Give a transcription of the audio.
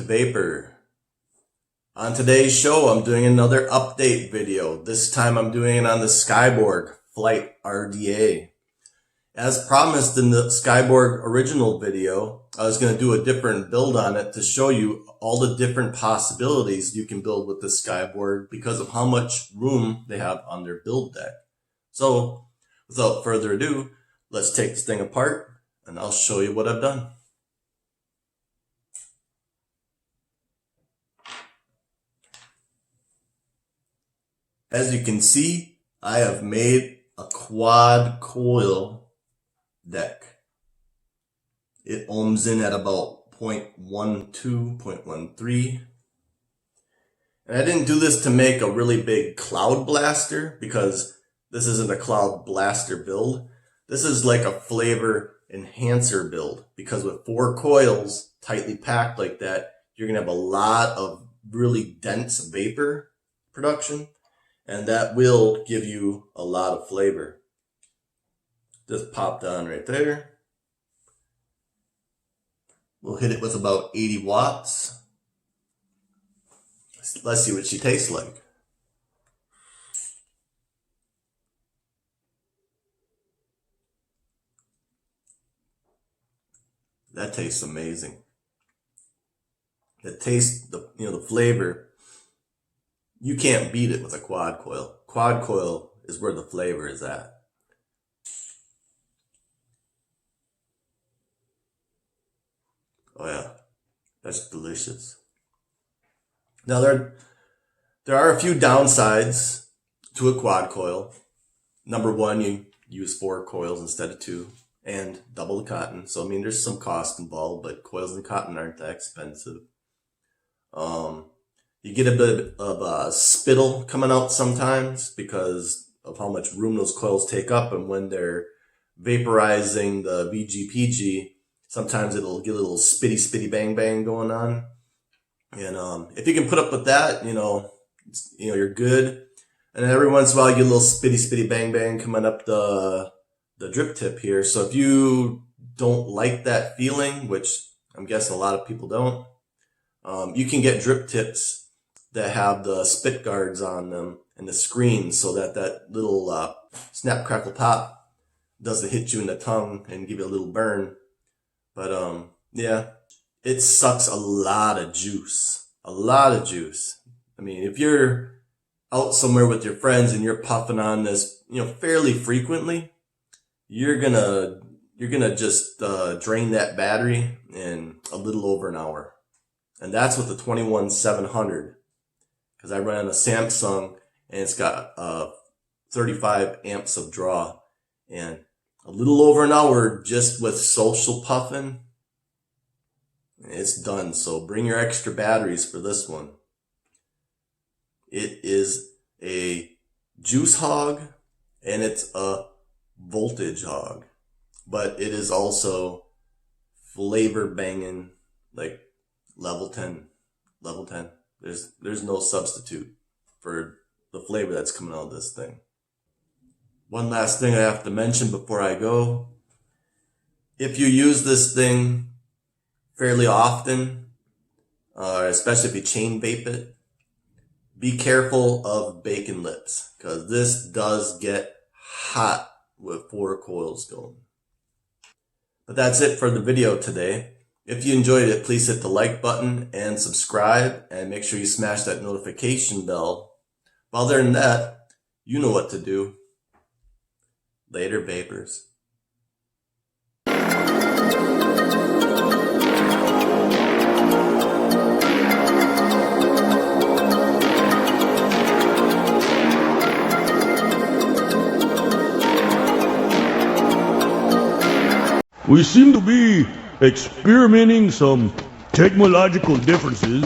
Vapor. On today's show, I'm doing another update video. This time I'm doing it on the Skyborg Flite RDA. As promised in the Skyborg original video, I was going to do a different build on it to show you all the different possibilities you can build with the Skyborg because of how much room they have on their build deck. So, without further ado, let's take this thing apart and I'll show you what I've done. As you can see, I have made a quad coil deck. It ohms in at about 0.12, 0.13. And I didn't do this to make a really big cloud blaster because this isn't a cloud blaster build. This is like a flavor enhancer build because with 4 coils tightly packed like that, you're gonna have a lot of really dense vapor production. And that will give you a lot of flavor. Just popped on right there. We'll hit it with about 80 watts. Let's see what she tastes like. That tastes amazing. It tastes, the flavor. You can't beat it with a quad coil. Quad coil is where the flavor is at. Oh yeah, that's delicious. Now there are a few downsides to a quad coil. Number one, you use 4 coils instead of 2 and double the cotton. So I mean, there's some cost involved, but coils and cotton aren't that expensive. You get a bit of spittle coming out sometimes because of how much room those coils take up, and when they're vaporizing the VGPG, sometimes it'll get a little spitty bang bang going on. And if you can put up with that, you're good. And then every once in a while you get a little spitty bang bang coming up the drip tip here. So if you don't like that feeling, which I'm guessing a lot of people don't, you can get drip tips that have the spit guards on them and the screen so that little snap crackle pop doesn't hit you in the tongue and give you a little burn. But yeah, it sucks a lot of juice. A lot of juice. I mean, if you're out somewhere with your friends and you're puffing on this, fairly frequently, you're gonna just drain that battery in a little over an hour. And that's with the 21700. Because I run on a Samsung and it's got 35 amps of draw, and a little over an hour just with social puffing, it's done. So bring your extra batteries for this one. It is a juice hog and it's a voltage hog, but it is also flavor banging, like level 10. There's no substitute for the flavor that's coming out of this thing. One last thing I have to mention before I go. If you use this thing fairly often, especially if you chain vape it, be careful of bacon lips because this does get hot with 4 coils going. But that's it for the video today. If you enjoyed it, please hit the like button and subscribe, and make sure you smash that notification bell. But other than that, you know what to do. Later, vapors. We seem to be experimenting some technological differences.